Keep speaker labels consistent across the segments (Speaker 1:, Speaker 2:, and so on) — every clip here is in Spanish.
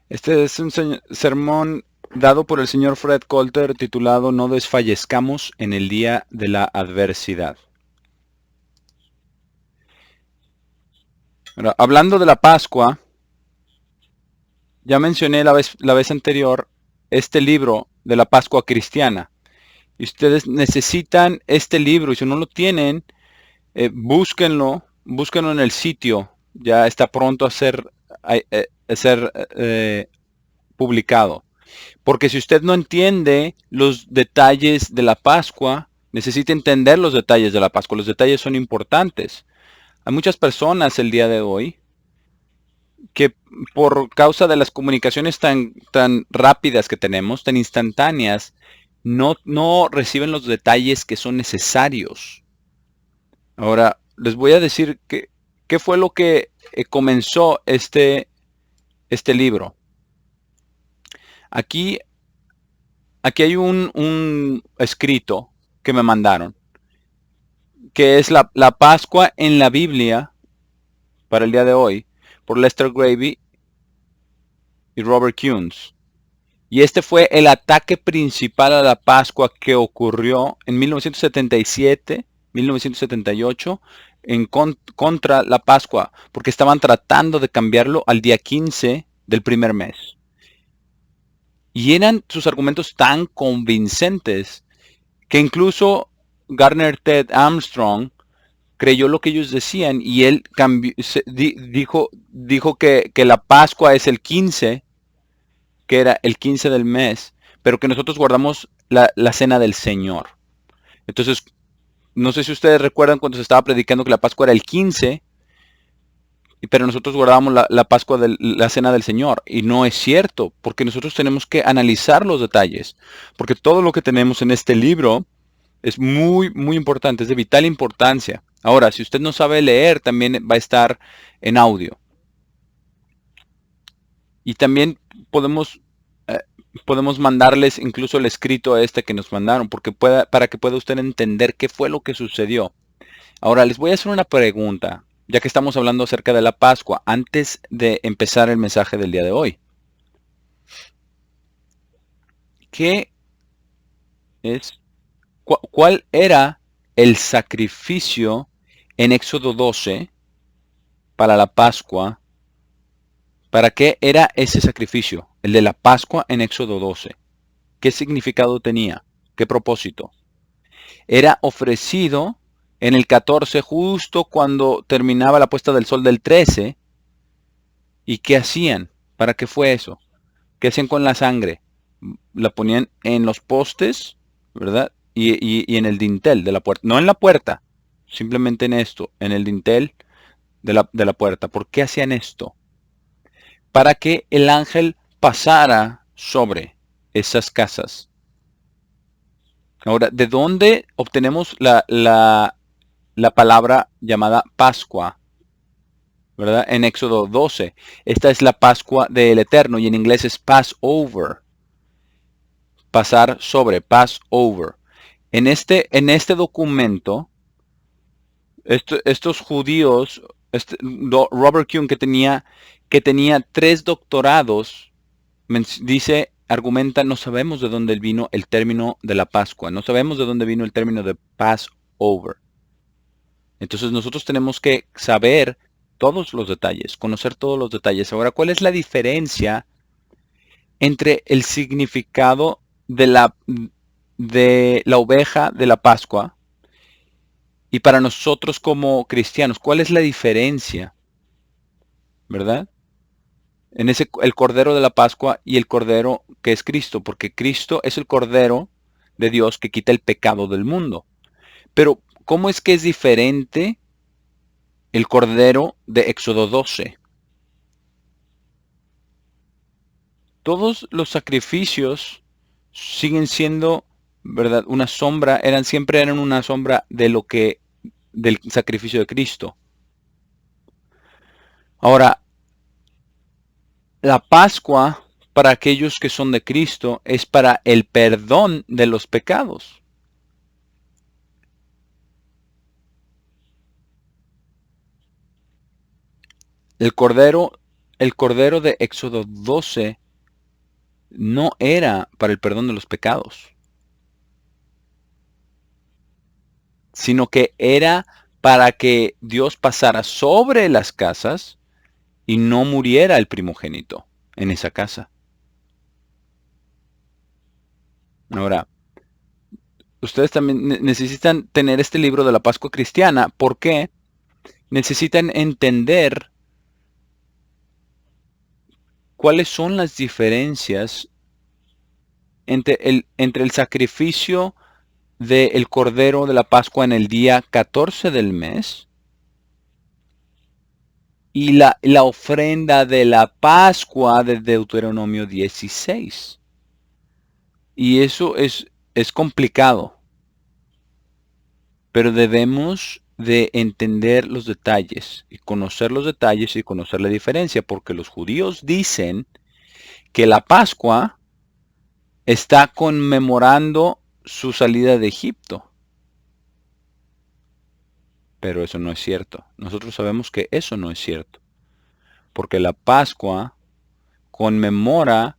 Speaker 1: Este es un sermón dado por el señor Fred Coulter titulado No desfallezcamos en el día de la adversidad. Ahora, hablando de la Pascua, ya mencioné la vez anterior este libro de la Pascua cristiana. Y ustedes necesitan este libro y si no lo tienen, búsquenlo en el sitio. Ya está pronto a ser publicado. Porque si usted no entiende los detalles de la Pascua, necesita entender los detalles de la Pascua. Los detalles son importantes. Hay muchas personas el día de hoy que por causa de las comunicaciones tan rápidas que tenemos, tan instantáneas, no reciben los detalles que son necesarios. Ahora, les voy a decir qué fue lo que comenzó este libro. Aquí Aquí hay un escrito que me mandaron, que es la Pascua en la Biblia para el día de hoy, por Lester Gravy y Robert Kuhns. Y este fue el ataque principal a la Pascua que ocurrió en 1977, 1978, contra la Pascua, porque estaban tratando de cambiarlo al día 15 del primer mes. Y eran sus argumentos tan convincentes que incluso Garner Ted Armstrong creyó lo que ellos decían y él dijo que la Pascua es el 15, que era el 15 del mes, pero que nosotros guardamos la cena del Señor. Entonces, no sé si ustedes recuerdan cuando se estaba predicando que la Pascua era el 15, pero nosotros guardábamos la Pascua de la cena del Señor. Y no es cierto, porque nosotros tenemos que analizar los detalles, porque todo lo que tenemos en este libro es muy, muy importante, es de vital importancia. Ahora, si usted no sabe leer, también va a estar en audio. Y también podemos, eh, podemos mandarles incluso el escrito este que nos mandaron, para que pueda usted entender qué fue lo que sucedió. Ahora, les voy a hacer una pregunta, ya que estamos hablando acerca de la Pascua, antes de empezar el mensaje del día de hoy. ¿Qué es, cuál era el sacrificio en Éxodo 12 para la Pascua? ¿Para qué era ese sacrificio? El de la Pascua en Éxodo 12. ¿Qué significado tenía? ¿Qué propósito? Era ofrecido en el 14, justo cuando terminaba la puesta del sol del 13. ¿Y qué hacían? ¿Para qué fue eso? ¿Qué hacían con la sangre? La ponían en los postes, ¿verdad? Y en el dintel de la puerta. No en la puerta, simplemente en esto, en el dintel de la puerta. ¿Por qué hacían esto? Para que el ángel pasara sobre esas casas. Ahora, ¿de dónde obtenemos la palabra llamada Pascua? ¿Verdad? En Éxodo 12. Esta es la Pascua del Eterno y en inglés es Passover. Pasar sobre, Passover. En este documento, estos judíos, Robert Kuhn que tenía 3 doctorados, dice, argumenta, no sabemos de dónde vino el término de la Pascua, no sabemos de dónde vino el término de Passover. Entonces nosotros tenemos que saber todos los detalles, conocer todos los detalles. Ahora, ¿cuál es la diferencia entre el significado de la oveja de la Pascua y para nosotros como cristianos? ¿Cuál es la diferencia? ¿Verdad? El cordero de la Pascua y el cordero que es Cristo, porque Cristo es el cordero de Dios que quita el pecado del mundo. Pero, ¿cómo es que es diferente el cordero de Éxodo 12? Todos los sacrificios siguen siendo, ¿verdad? Siempre eran una sombra del sacrificio de Cristo. Ahora, la Pascua para aquellos que son de Cristo es para el perdón de los pecados. El cordero el cordero de Éxodo 12 no era para el perdón de los pecados, sino que era para que Dios pasara sobre las casas y no muriera el primogénito en esa casa. Ahora, ustedes también necesitan tener este libro de la Pascua cristiana porque necesitan entender cuáles son las diferencias entre el sacrificio del Cordero de la Pascua en el día 14 del mes y la ofrenda de la Pascua de Deuteronomio 16. Y eso es complicado, pero debemos de entender los detalles y conocer los detalles y conocer la diferencia, porque los judíos dicen que la Pascua está conmemorando su salida de Egipto. Pero eso no es cierto. Nosotros sabemos que eso no es cierto, porque la Pascua conmemora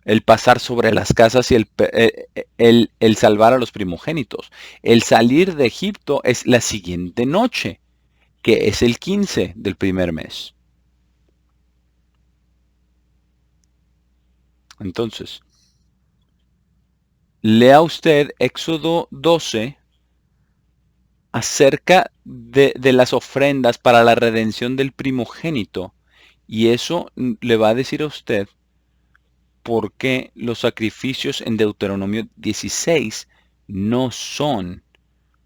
Speaker 1: el pasar sobre las casas y el salvar a los primogénitos. El salir de Egipto es la siguiente noche, que es el 15 del primer mes. Entonces, lea usted Éxodo 12 acerca de las ofrendas para la redención del primogénito, y eso le va a decir a usted por qué los sacrificios en Deuteronomio 16 no son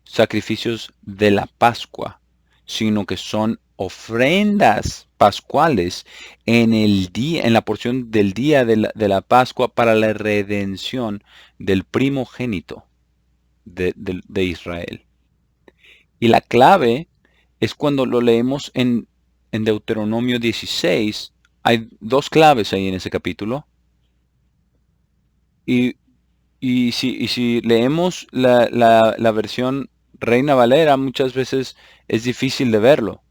Speaker 1: sacrificios de la Pascua, sino que son ofrendas pascuales en la porción del día de la Pascua para la redención del primogénito de Israel. Y la clave es cuando lo leemos en Deuteronomio 16. Hay dos claves ahí en ese capítulo. Y, y si leemos la versión Reina Valera, muchas veces es difícil de verlo.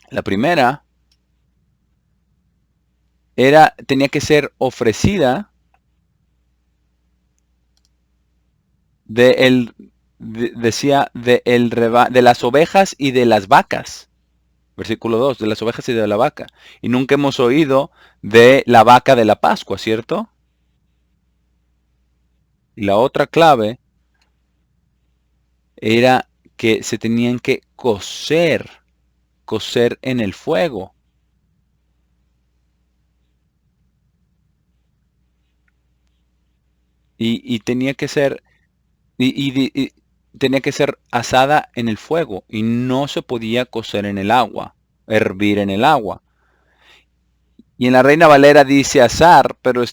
Speaker 1: La primera tenía que ser ofrecida decía de las ovejas y de las vacas. Versículo 2, de las ovejas y de la vaca. Y nunca hemos oído de la vaca de la Pascua, ¿cierto? Y la otra clave era que se tenían que cocer en el fuego. Y tenía que ser y tenía que ser asada en el fuego y no se podía cocer en el agua, hervir en el agua. Y en la Reina Valera dice asar, pero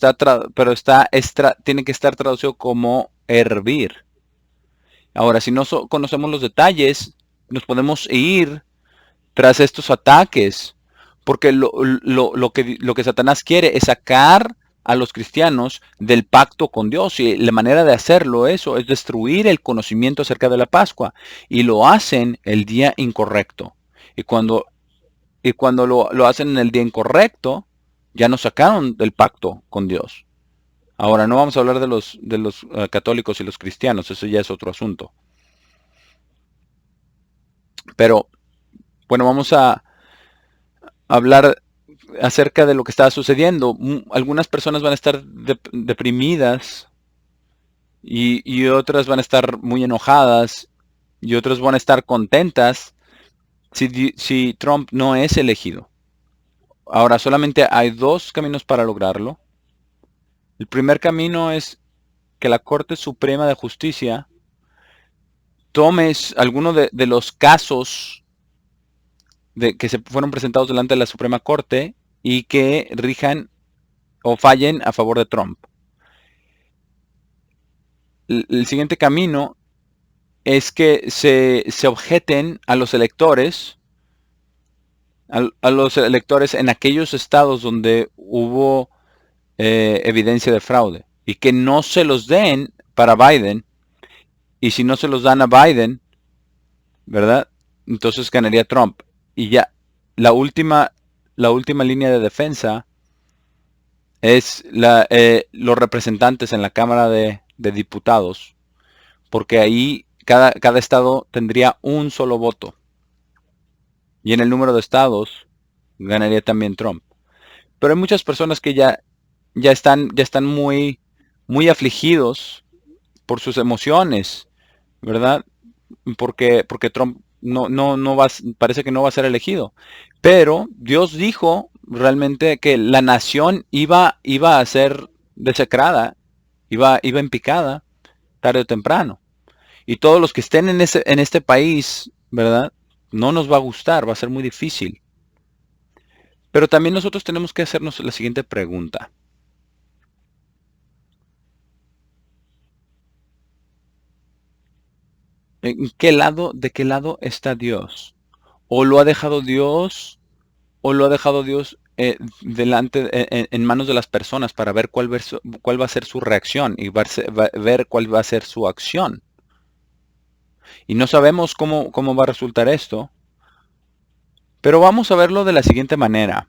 Speaker 1: tiene que estar traducido como hervir. Ahora, si no conocemos los detalles, nos podemos ir tras estos ataques, porque lo que Satanás quiere es sacar a los cristianos del pacto con Dios, y la manera de hacerlo eso es destruir el conocimiento acerca de la Pascua, y lo hacen el día incorrecto. Y cuando lo hacen en el día incorrecto, ya nos sacaron del pacto con Dios. Ahora, no vamos a hablar de los católicos y los cristianos, eso ya es otro asunto. Pero, bueno, vamos a hablar acerca de lo que está sucediendo. Algunas personas van a estar deprimidas y otras van a estar muy enojadas y otras van a estar contentas si Trump no es elegido. Ahora, solamente hay dos caminos para lograrlo. El primer camino es que la Corte Suprema de Justicia tome alguno de los casos que se fueron presentados delante de la Suprema Corte y que rijan o fallen a favor de Trump. El siguiente camino es que se objeten a los electores, en aquellos estados donde hubo evidencia de fraude, y que no se los den para Biden, y si no se los dan a Biden, ¿verdad? Entonces ganaría Trump. Y ya, la última la última línea de defensa es los representantes en la Cámara de Diputados, porque ahí cada estado tendría un solo voto. Y en el número de estados ganaría también Trump. Pero hay muchas personas que ya están muy afligidos por sus emociones, ¿verdad? Porque Trump no va, parece que no va a ser elegido. Pero Dios dijo realmente que la nación iba a ser desecrada, iba en picada, tarde o temprano. Y todos los que estén en este país, ¿verdad? No nos va a gustar, va a ser muy difícil. Pero también nosotros tenemos que hacernos la siguiente pregunta. ¿De qué lado está Dios? ¿O lo ha dejado Dios, delante, en manos de las personas para ver cuál va a ser su reacción y ver cuál va a ser su acción? Y no sabemos cómo va a resultar esto, pero vamos a verlo de la siguiente manera.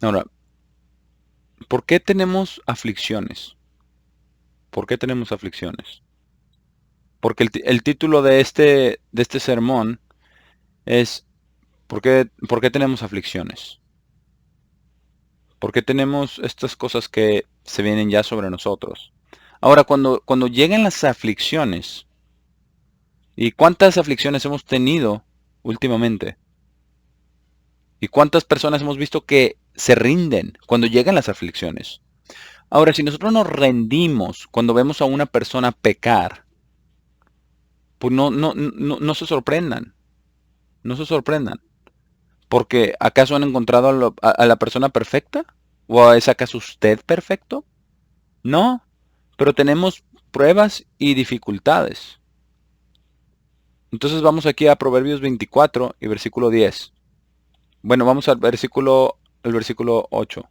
Speaker 1: Ahora, ¿por qué tenemos aflicciones? ¿Por qué tenemos aflicciones? Porque el título de este sermón es ¿por qué tenemos aflicciones? ¿Por qué tenemos estas cosas que se vienen ya sobre nosotros? Ahora, cuando llegan las aflicciones, ¿y cuántas aflicciones hemos tenido últimamente? ¿Y cuántas personas hemos visto que se rinden cuando llegan las aflicciones? Ahora, si nosotros nos rendimos cuando vemos a una persona pecar, pues no se sorprendan, no se sorprendan. Porque ¿acaso han encontrado a la persona perfecta? ¿O es acaso usted perfecto? No, pero tenemos pruebas y dificultades. Entonces vamos aquí a Proverbios 24 y versículo 10. Bueno, vamos al versículo 8.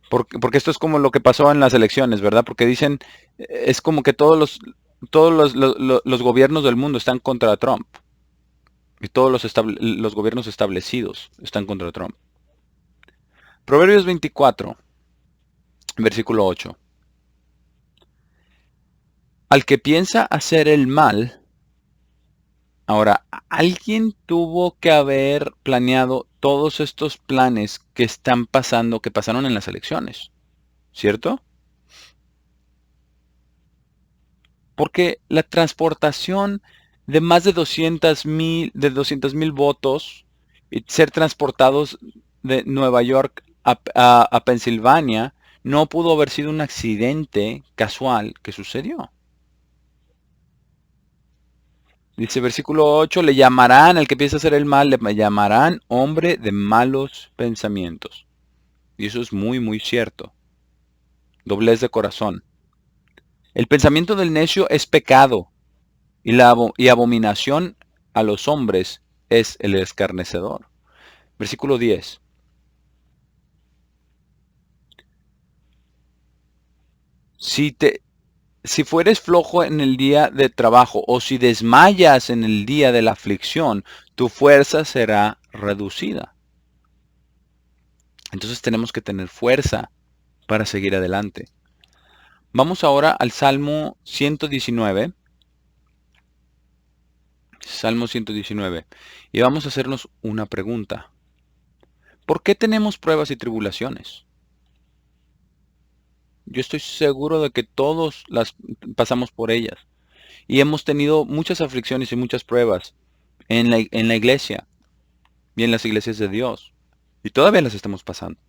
Speaker 1: Porque esto es como lo que pasó en las elecciones, ¿verdad? Porque dicen, es como que todos los gobiernos del mundo están contra Trump. Y todos los gobiernos establecidos están contra Trump. Proverbios 24, versículo 8. Al que piensa hacer el mal, ahora, alguien tuvo que haber planeado todos estos planes que están pasando, que pasaron en las elecciones, ¿cierto? Porque la transportación de más de 200,000 votos y ser transportados de Nueva York a Pensilvania no pudo haber sido un accidente casual que sucedió. Dice versículo 8, le llamarán, al que piensa hacer el mal, le llamarán hombre de malos pensamientos. Y eso es muy cierto. Doblez de corazón. El pensamiento del necio es pecado, y abominación a los hombres es el escarnecedor. Versículo 10. Si te, si fueres flojo en el día de trabajo o si desmayas en el día de la aflicción, tu fuerza será reducida. Entonces tenemos que tener fuerza para seguir adelante. Vamos ahora al Salmo 119. Salmo 119. Y vamos a hacernos una pregunta. ¿Por qué tenemos pruebas y tribulaciones? Yo estoy seguro de que todos las pasamos por ellas. Y hemos tenido muchas aflicciones y muchas pruebas en la iglesia y en las iglesias de Dios. Y todavía las estamos pasando.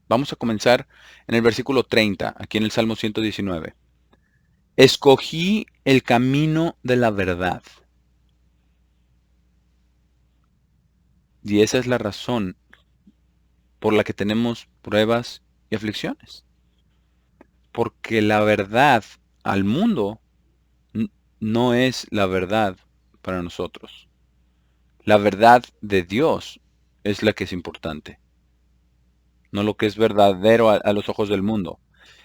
Speaker 1: Vamos a comenzar en el versículo 30, aquí en el Salmo 119. Escogí el camino de la verdad. Y esa es la razón por la que tenemos pruebas y aflicciones. Porque la verdad al mundo no es la verdad para nosotros. La verdad de Dios es la que es importante, no lo que es verdadero a los ojos del mundo.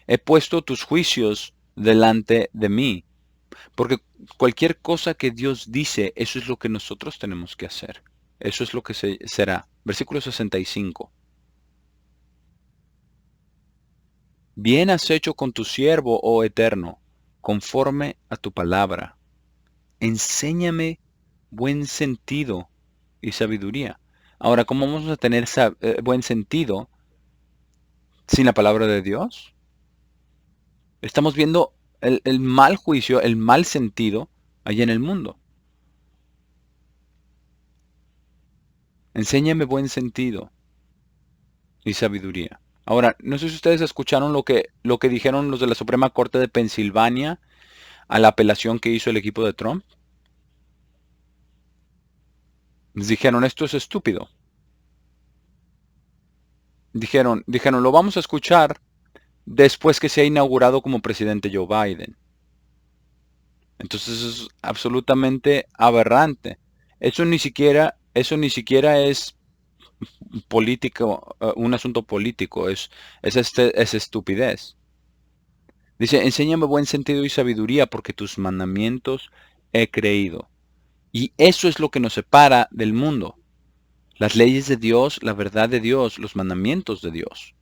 Speaker 1: He puesto tus juicios delante de mí. Porque cualquier cosa que Dios dice, eso es lo que nosotros tenemos que hacer. Eso es lo que será. Versículo 65. Bien has hecho con tu siervo, oh Eterno, conforme a tu palabra. Enséñame buen sentido y sabiduría. Ahora, ¿cómo vamos a tener buen sentido sin la palabra de Dios? Estamos viendo el mal juicio, el mal sentido allá en el mundo. Enséñame buen sentido y sabiduría. Ahora, no sé si ustedes escucharon lo que dijeron los de la Suprema Corte de Pensilvania a la apelación que hizo el equipo de Trump. Les dijeron, esto es estúpido. Dijeron, lo vamos a escuchar después que se ha inaugurado como presidente Joe Biden. Entonces es absolutamente aberrante. Eso ni siquiera es político, un asunto político, es estupidez. Dice, enséñame buen sentido y sabiduría porque tus mandamientos he creído. Y eso es lo que nos separa del mundo. Las leyes de Dios, la verdad de Dios, los mandamientos de Dios.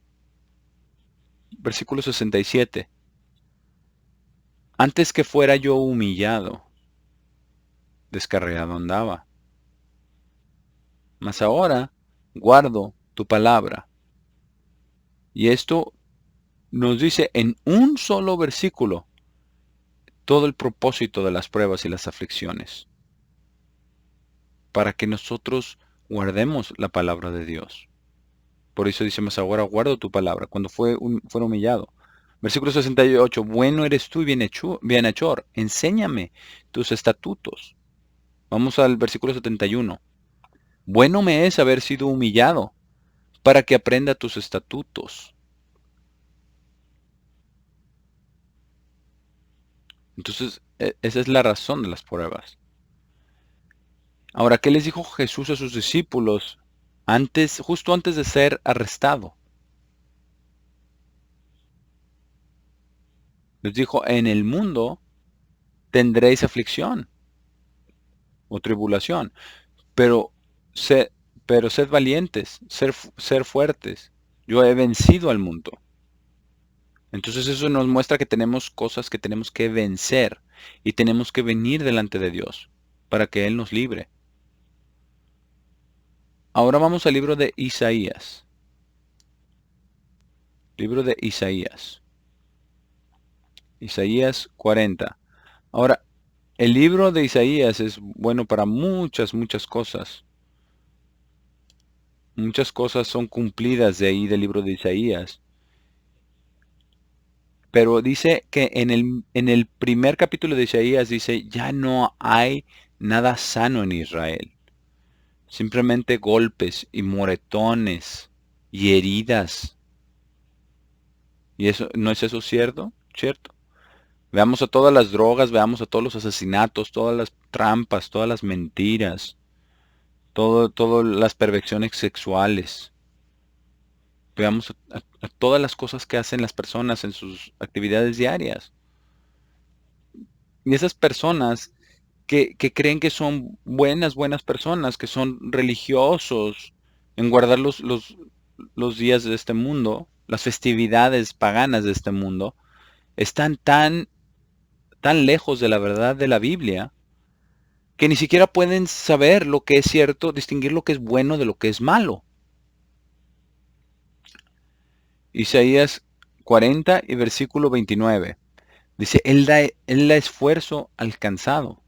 Speaker 1: Versículo 67. Antes que fuera yo humillado, descarriado andaba. Mas ahora guardo tu palabra. Y esto nos dice en un solo versículo todo el propósito de las pruebas y las aflicciones. Para que nosotros guardemos la palabra de Dios. Por eso dice, mas ahora guardo tu palabra, cuando fuera humillado. Versículo 68, bueno eres tú y bienhechor, enséñame tus estatutos. Vamos al versículo 71. Bueno me es haber sido humillado, para que aprenda tus estatutos. Entonces, esa es la razón de las pruebas. Ahora, ¿qué les dijo Jesús a sus discípulos justo antes de ser arrestado? Les dijo, en el mundo tendréis aflicción o tribulación, pero sed, pero sed valientes, ser fuertes. Yo he vencido al mundo. Entonces eso nos muestra que tenemos cosas que tenemos que vencer y tenemos que venir delante de Dios para que Él nos libre. Ahora vamos al libro de Isaías. Libro de Isaías. Isaías 40. Ahora, el libro de Isaías es bueno para muchas, muchas cosas. Muchas cosas son cumplidas de ahí del libro de Isaías. Pero dice que en el primer capítulo de Isaías dice, ya no hay nada sano en Israel. Simplemente golpes y moretones y heridas. ¿Y eso no es eso cierto? ¿Cierto? Veamos a todas las drogas, veamos a todos los asesinatos, todas las trampas, todas las mentiras, todas las perversiones sexuales. Veamos a todas las cosas que hacen las personas en sus actividades diarias. Y esas personas que creen que son buenas personas, que son religiosos en guardar los días de este mundo, las festividades paganas de este mundo, están tan lejos de la verdad de la Biblia que ni siquiera pueden saber lo que es cierto, distinguir lo que es bueno de lo que es malo. Isaías 40 y versículo 29. Dice, él da esfuerzo al cansado,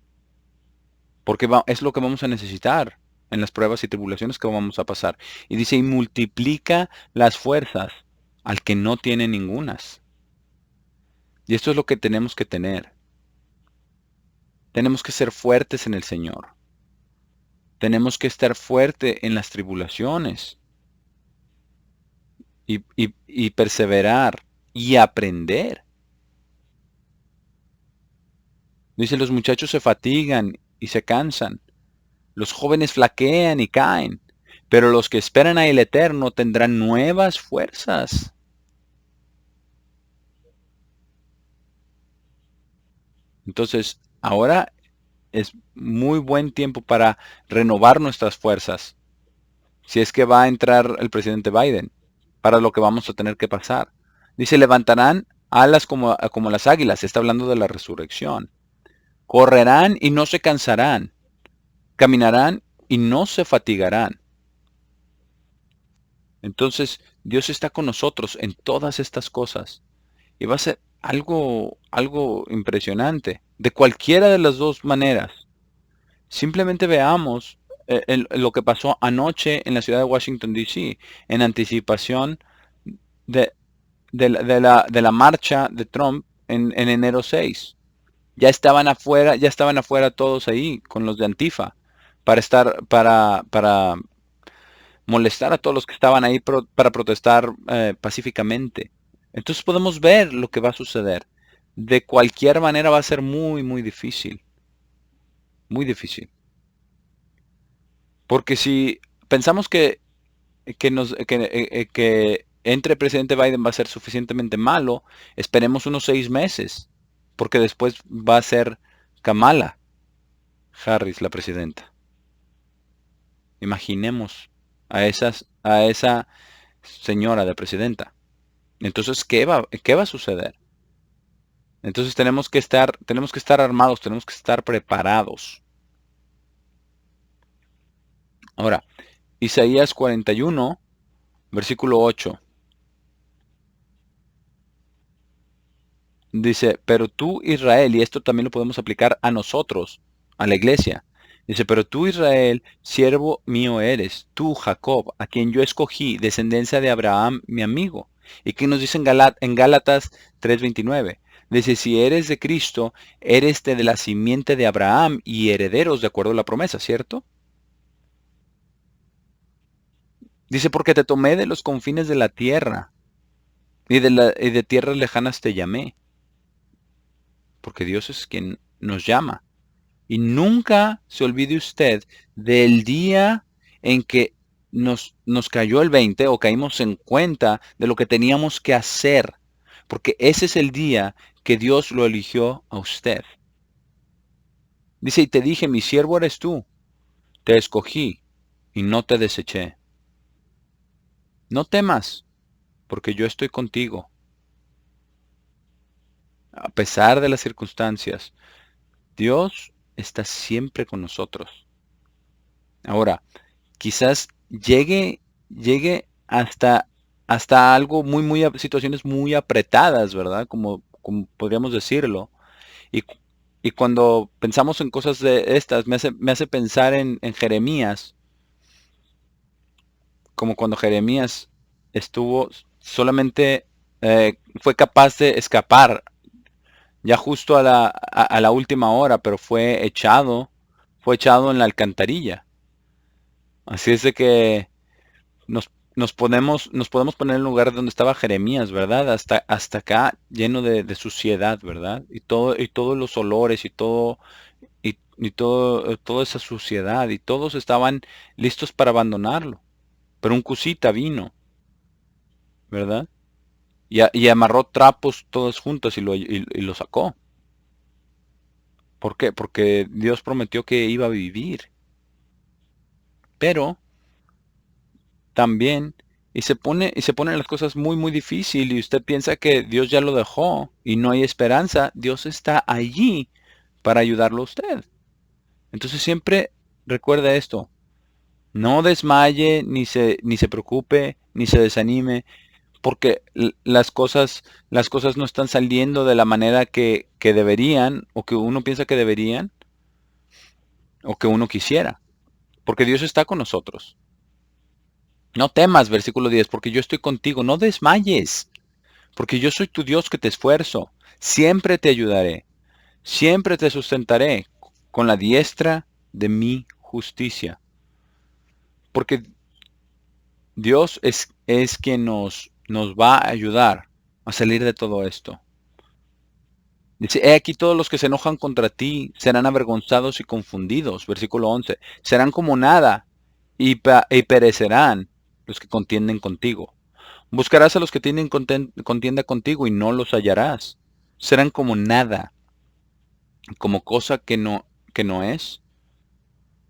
Speaker 1: porque es lo que vamos a necesitar en las pruebas y tribulaciones que vamos a pasar. Y dice, y multiplica las fuerzas al que no tiene ningunas. Y esto es lo que tenemos que tener. Tenemos que ser fuertes en el Señor. Tenemos que estar fuerte en las tribulaciones y perseverar y aprender. Dice, los muchachos se fatigan y se cansan. Los jóvenes flaquean y caen. Pero los que esperan a el Eterno tendrán nuevas fuerzas. Entonces, ahora es muy buen tiempo para renovar nuestras fuerzas, si es que va a entrar el presidente Biden, para lo que vamos a tener que pasar. Dice, levantarán alas como las águilas, está hablando de la resurrección. Correrán y no se cansarán, caminarán y no se fatigarán. Entonces, Dios está con nosotros en todas estas cosas. Y va a ser algo impresionante, de cualquiera de las dos maneras. Simplemente veamos lo que pasó anoche en la ciudad de Washington, D.C., en anticipación de, de la marcha de Trump en enero 6. Ya estaban afuera todos ahí con los de Antifa para molestar a todos los que estaban ahí para protestar pacíficamente. Entonces podemos ver lo que va a suceder. De cualquier manera va a ser muy, muy difícil. Muy difícil. Porque si pensamos que entre el presidente Biden va a ser suficientemente malo, esperemos unos 6 meses. Porque después va a ser Kamala Harris la presidenta. Imaginemos a esa señora de presidenta. Entonces, ¿qué va a suceder? Entonces tenemos que estar armados, tenemos que estar preparados. Ahora, Isaías 41, versículo 8, dice, pero tú Israel, y esto también lo podemos aplicar a nosotros, a la iglesia. Dice, pero tú Israel, siervo mío eres, tú Jacob, a quien yo escogí, descendencia de Abraham, mi amigo. ¿Y qué nos dice en Gálatas 3:29? Dice, si eres de Cristo, eres de la simiente de Abraham y herederos de acuerdo a la promesa, ¿cierto? Dice, porque te tomé de los confines de la tierra y de tierras lejanas te llamé, porque Dios es quien nos llama. Y nunca se olvide usted del día en que nos cayó el 20 o caímos en cuenta de lo que teníamos que hacer, porque ese es el día que Dios lo eligió a usted. Dice, y te dije, mi siervo eres tú, te escogí y no te deseché. No temas, porque yo estoy contigo, a pesar de las circunstancias. Dios está siempre con nosotros. Ahora, quizás llegue hasta algo situaciones muy apretadas, ¿verdad? Como podríamos decirlo. Y, y cuando pensamos en cosas de estas, me hace pensar en Jeremías, como cuando Jeremías estuvo solamente, fue capaz de escapar ya justo a la última hora, pero fue echado en la alcantarilla. Así es de que nos podemos poner en el lugar donde estaba Jeremías, ¿verdad? Hasta acá lleno de suciedad, ¿verdad? Y todos los olores y toda esa suciedad, y todos estaban listos para abandonarlo. Pero un cusita vino, ¿verdad? Y amarró trapos todos juntos y lo sacó. ¿Por qué? Porque Dios prometió que iba a vivir. Pero también, y se ponen las cosas muy, muy difícil, y usted piensa que Dios ya lo dejó y no hay esperanza. Dios está allí para ayudarlo a usted. Entonces siempre recuerda esto. No desmaye, ni se preocupe, ni se desanime, porque las cosas no están saliendo de la manera que deberían, o que uno piensa que deberían, o que uno quisiera. Porque Dios está con nosotros. No temas, versículo 10, porque yo estoy contigo. No desmayes, porque yo soy tu Dios que te esfuerzo. Siempre te ayudaré. Siempre te sustentaré con la diestra de mi justicia. Porque Dios es quien nos va a ayudar a salir de todo esto. Dice, he aquí todos los que se enojan contra ti serán avergonzados y confundidos. Versículo 11. Serán como nada y perecerán los que contienden contigo. Buscarás a los que tienen contienda contigo y no los hallarás. Serán como nada. como cosa que no es,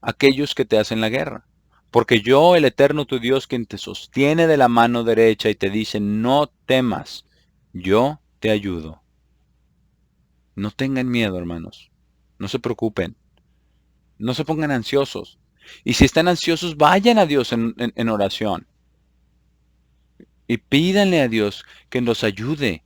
Speaker 1: aquellos que te hacen la guerra. Porque yo, el eterno tu Dios, quien te sostiene de la mano derecha y te dice, no temas, yo te ayudo. No tengan miedo, hermanos. No se preocupen. No se pongan ansiosos. Y si están ansiosos, vayan a Dios en oración. Y pídanle a Dios que nos ayude.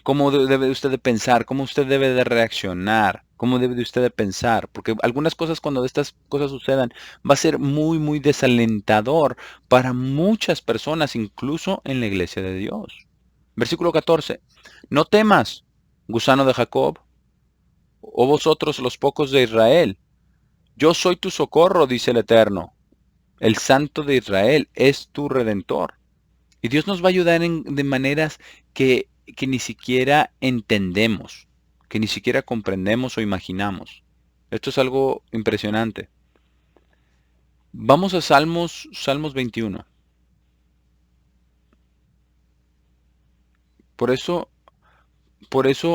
Speaker 1: ¿Cómo debe usted de pensar? ¿Cómo usted debe de reaccionar? ¿Cómo debe de usted de pensar? Porque algunas cosas, cuando estas cosas sucedan, va a ser muy, muy desalentador para muchas personas, incluso en la iglesia de Dios. Versículo 14. No temas, gusano de Jacob, o vosotros los pocos de Israel. Yo soy tu socorro, dice el Eterno. El Santo de Israel es tu Redentor. Y Dios nos va a ayudar de maneras que ni siquiera entendemos, que ni siquiera comprendemos o imaginamos. Esto es algo impresionante. Vamos a Salmos 21. Por eso,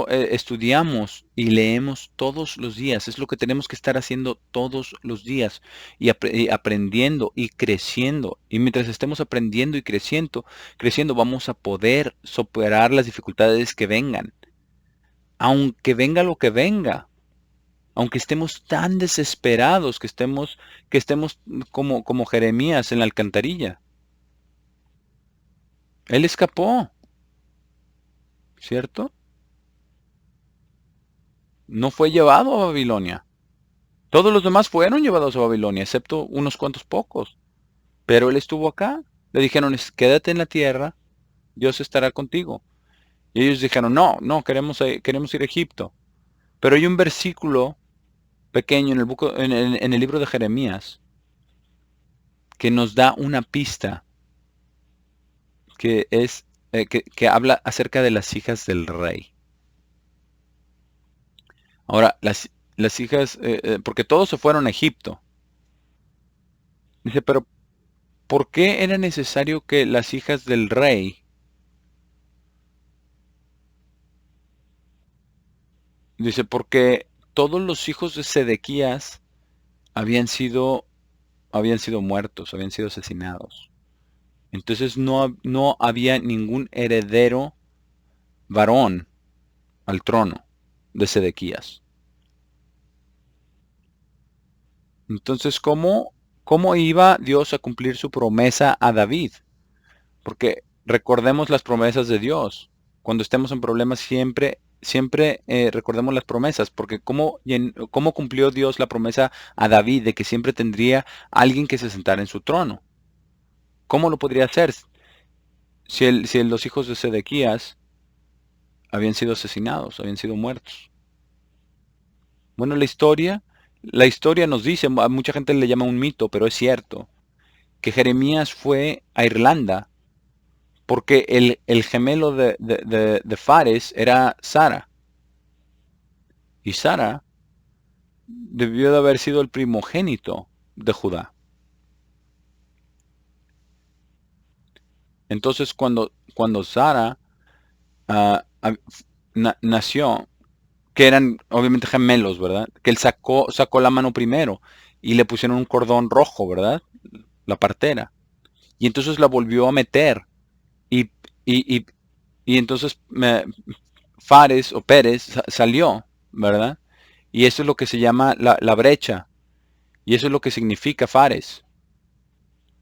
Speaker 1: estudiamos y leemos todos los días. Es lo que tenemos que estar haciendo todos los días y aprendiendo y creciendo. Y mientras estemos aprendiendo y creciendo, vamos a poder superar las dificultades que vengan. Aunque venga lo que venga, aunque estemos tan desesperados que estemos como Jeremías en la alcantarilla. Él escapó, ¿cierto? No fue llevado a Babilonia. Todos los demás fueron llevados a Babilonia, excepto unos cuantos pocos. Pero él estuvo acá. Le dijeron, quédate en la tierra, Dios estará contigo. Y ellos dijeron, no, no, queremos ir a Egipto. Pero hay un versículo pequeño en el libro de Jeremías que nos da una pista que habla acerca de las hijas del rey. Ahora, las hijas, porque todos se fueron a Egipto. Dice, pero ¿por qué era necesario que las hijas del rey? Dice, porque todos los hijos de Sedequías habían sido muertos, habían sido asesinados. Entonces no había ningún heredero varón al trono de Sedequías. Entonces, ¿cómo iba Dios a cumplir su promesa a David? Porque recordemos las promesas de Dios. Cuando estemos en problemas, siempre recordemos las promesas, porque ¿cómo cumplió Dios la promesa a David de que siempre tendría alguien que se sentara en su trono? ¿Cómo lo podría hacer si los hijos de Sedequías habían sido asesinados, habían sido muertos? Bueno, la historia nos dice, a mucha gente le llama un mito, pero es cierto, que Jeremías fue a Irlanda porque el gemelo de Fares era Sara. Y Sara debió de haber sido el primogénito de Judá. Entonces, cuando Sara nació, que eran obviamente gemelos, ¿verdad? Que él sacó la mano primero y le pusieron un cordón rojo, ¿verdad? La partera. Y entonces la volvió a meter. Y, y, y, y entonces Fares o Pérez salió, ¿verdad? Y eso es lo que se llama la brecha. Y eso es lo que significa Fares,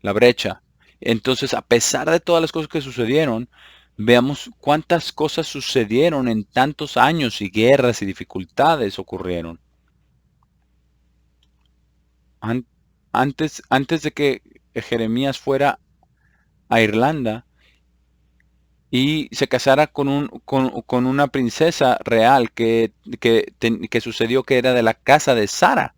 Speaker 1: la brecha. Entonces, a pesar de todas las cosas que sucedieron, veamos cuántas cosas sucedieron en tantos años y guerras y dificultades ocurrieron. An- antes de que Jeremías fuera a Irlanda y se casara con una princesa real que sucedió que era de la casa de Sara.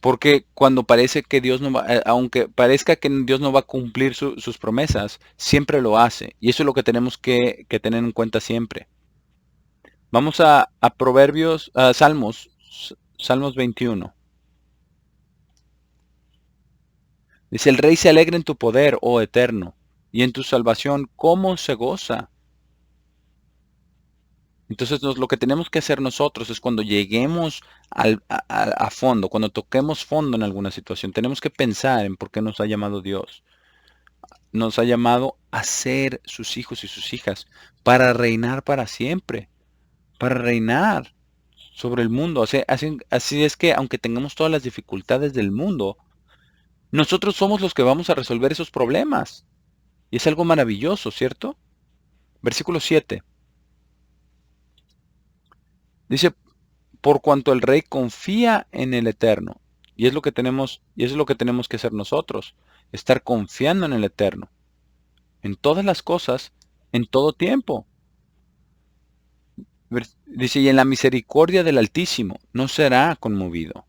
Speaker 1: Porque cuando parece que Dios no va, aunque parezca que Dios no va a cumplir sus promesas, siempre lo hace. Y eso es lo que tenemos que tener en cuenta siempre. Vamos a Proverbios, a Salmos 21. Dice, el rey se alegra en tu poder, oh eterno, y en tu salvación, ¿cómo se goza? Entonces lo que tenemos que hacer nosotros es cuando lleguemos a fondo, cuando toquemos fondo en alguna situación, tenemos que pensar en por qué nos ha llamado Dios. Nos ha llamado a ser sus hijos y sus hijas para reinar para siempre, para reinar sobre el mundo. Así es que aunque tengamos todas las dificultades del mundo, nosotros somos los que vamos a resolver esos problemas. Y es algo maravilloso, ¿cierto? Versículo 7. Dice, por cuanto el rey confía en el Eterno. Y es lo que tenemos, y eso es lo que tenemos que hacer nosotros, estar confiando en el Eterno, en todas las cosas, en todo tiempo. Dice, y en la misericordia del Altísimo no será conmovido.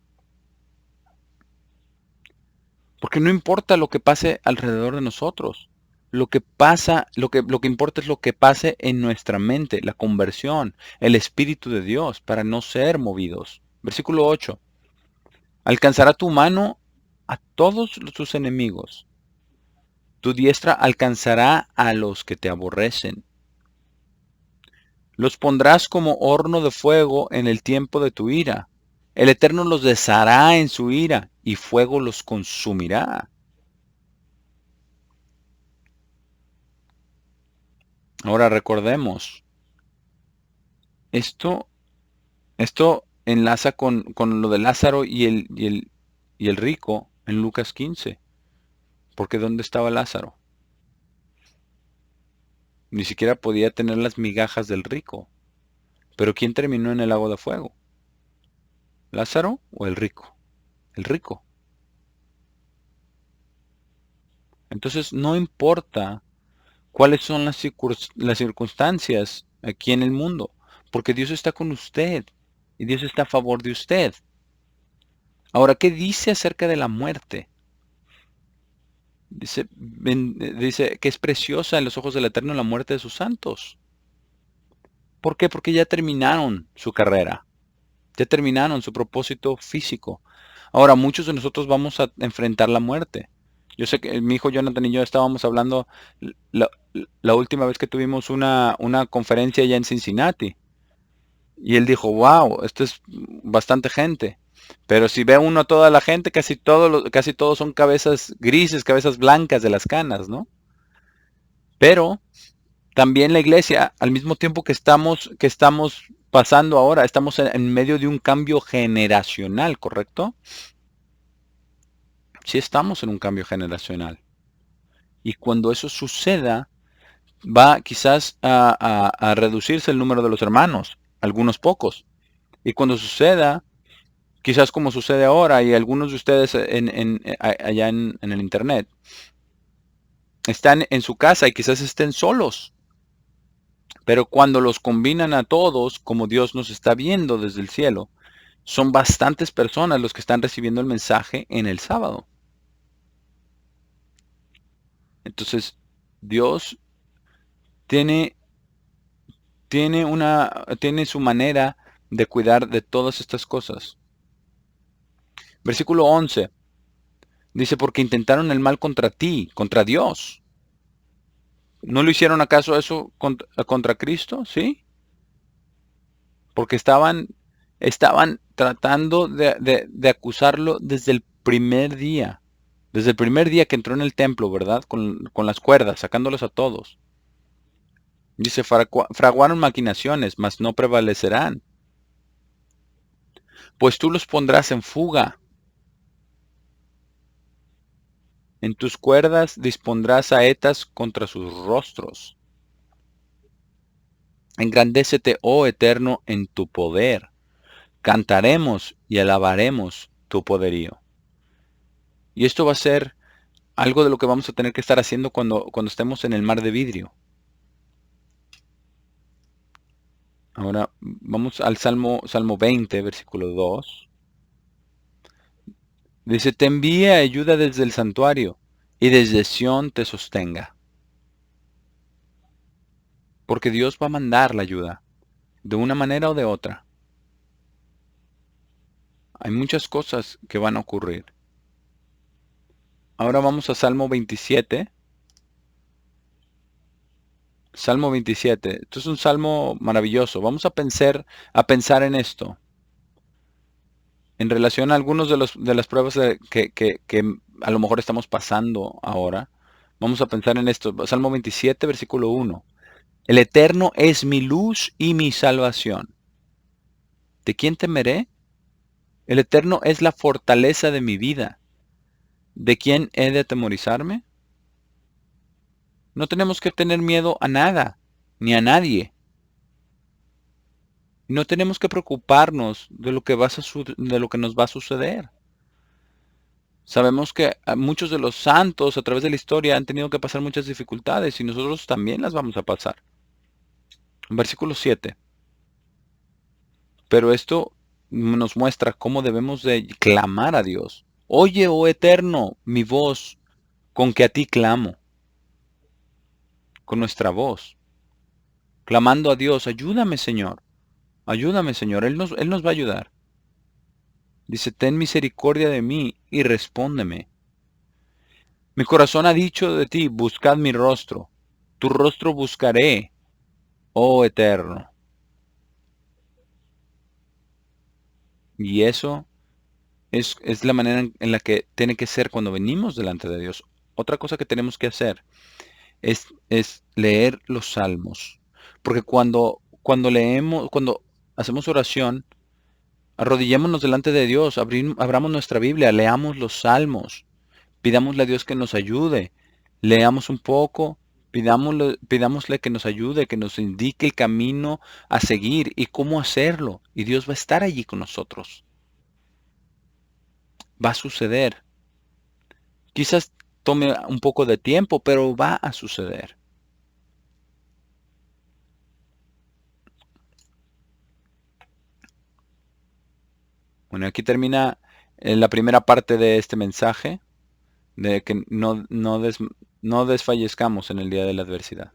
Speaker 1: Porque no importa lo que pase alrededor de nosotros. Lo que pasa, lo que importa es lo que pase en nuestra mente, la conversión, el Espíritu de Dios, para no ser movidos. Versículo 8. Alcanzará tu mano a todos tus enemigos. Tu diestra alcanzará a los que te aborrecen. Los pondrás como horno de fuego en el tiempo de tu ira. El Eterno los deshará en su ira y fuego los consumirá. Ahora recordemos, esto, esto enlaza con lo de Lázaro y el rico en Lucas 15. Porque ¿dónde estaba Lázaro? Ni siquiera podía tener las migajas del rico. Pero ¿quién terminó en el lago de fuego? ¿Lázaro o el rico? El rico. Entonces no importa cuáles son las circunstancias aquí en el mundo, porque Dios está con usted y Dios está a favor de usted. Ahora, ¿qué dice acerca de la muerte? Dice que es preciosa en los ojos del Eterno la muerte de sus santos. ¿Por qué? Porque ya terminaron su carrera, ya terminaron su propósito físico. Ahora, muchos de nosotros vamos a enfrentar la muerte. Yo sé que mi hijo Jonathan y yo estábamos hablando la, la última vez que tuvimos una conferencia allá en Cincinnati. Y él dijo, wow, esto es bastante gente. Pero si ve uno a toda la gente, casi todos son cabezas grises, cabezas blancas de las canas, ¿no? Pero también la iglesia, al mismo tiempo que estamos pasando ahora, estamos en medio de un cambio generacional, ¿correcto? Sí estamos en un cambio generacional. Y cuando eso suceda, va quizás a reducirse el número de los hermanos, algunos pocos. Y cuando suceda, quizás como sucede ahora, y algunos de ustedes allá en el internet, están en su casa y quizás estén solos. Pero cuando los combinan a todos, como Dios nos está viendo desde el cielo, son bastantes personas los que están recibiendo el mensaje en el sábado. Entonces, Dios tiene, tiene su manera de cuidar de todas estas cosas. Versículo 11 dice, porque intentaron el mal contra ti, contra Dios. ¿No lo hicieron acaso eso contra Cristo? ¿Sí? Porque estaban tratando de acusarlo desde el primer día. Desde el primer día que entró en el templo, ¿verdad? Con las cuerdas, sacándolos a todos. Dice, fraguaron maquinaciones, mas no prevalecerán. Pues tú los pondrás en fuga. En tus cuerdas dispondrás saetas contra sus rostros. Engrandécete, oh Eterno, en tu poder. Cantaremos y alabaremos tu poderío. Y esto va a ser algo de lo que vamos a tener que estar haciendo cuando estemos en el mar de vidrio. Ahora vamos al Salmo 20, versículo 2. Dice, te envíe ayuda desde el santuario y desde Sión te sostenga. Porque Dios va a mandar la ayuda, de una manera o de otra. Hay muchas cosas que van a ocurrir. Ahora vamos a Salmo 27. Salmo 27. Esto es un salmo maravilloso. Vamos a pensar en esto. En relación a algunos de las pruebas que a lo mejor estamos pasando ahora. Vamos a pensar en esto. Salmo 27, versículo 1. El Eterno es mi luz y mi salvación. ¿De quién temeré? El Eterno es la fortaleza de mi vida. ¿De quién he de atemorizarme? No tenemos que tener miedo a nada, ni a nadie. No tenemos que preocuparnos de lo que de lo que nos va a suceder. Sabemos que muchos de los santos a través de la historia han tenido que pasar muchas dificultades y nosotros también las vamos a pasar. Versículo 7. Pero esto nos muestra cómo debemos de clamar a Dios. Oye, oh Eterno, mi voz, con que a ti clamo, con nuestra voz, clamando a Dios, ayúdame Señor, Él nos va a ayudar. Dice, ten misericordia de mí y respóndeme. Mi corazón ha dicho de ti, buscad mi rostro, tu rostro buscaré, oh Eterno. Y eso es la manera en la que tiene que ser cuando venimos delante de Dios. Otra cosa que tenemos que hacer es leer los salmos. Porque cuando hacemos oración, arrodillémonos delante de Dios, abramos nuestra Biblia, leamos los salmos, pidámosle a Dios que nos ayude, leamos un poco, pidámosle que nos ayude, que nos indique el camino a seguir y cómo hacerlo. Y Dios va a estar allí con nosotros. Va a suceder. Quizás tome un poco de tiempo, pero va a suceder. Bueno, aquí termina la primera parte de este mensaje, de que no desfallezcamos en el día de la adversidad.